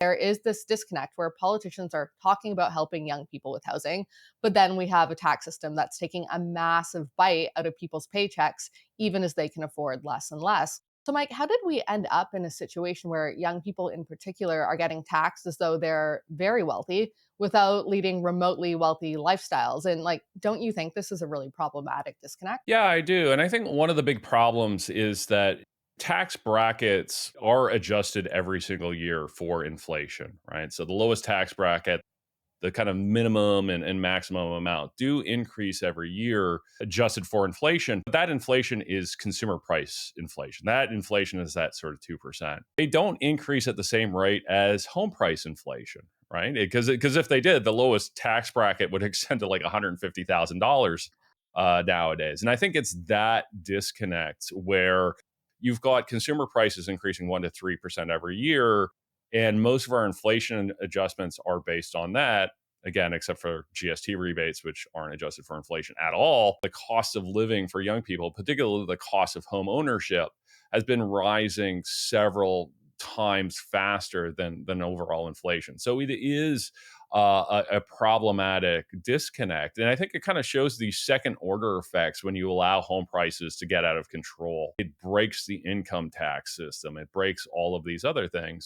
There is this disconnect where politicians are talking about helping young people with housing, but then we have a tax system that's taking a massive bite out of people's paychecks, even as they can afford less and less. So, Mike, how did we end up in a situation where young people in particular are getting taxed as though they're very wealthy without leading remotely wealthy lifestyles? And, don't you think this is a really problematic disconnect? Yeah, I do. And I think one of the big problems is that tax brackets are adjusted every single year for inflation, right? So the lowest tax bracket, the kind of minimum and maximum amount do increase every year, adjusted for inflation. But that inflation is consumer price inflation. That inflation is that sort of 2%. They don't increase at the same rate as home price inflation, right? Because if they did, the lowest tax bracket would extend to like $150,000 nowadays. And I think it's that disconnect where you've got consumer prices increasing 1 to 3% every year, and most of our inflation adjustments are based on that. Again, except for GST rebates, which aren't adjusted for inflation at all. The cost of living for young people, particularly the cost of home ownership, has been rising several times faster than overall inflation. So it is a problematic disconnect. And I think it kind of shows these second order effects when you allow home prices to get out of control. It breaks the income tax system, it breaks all of these other things.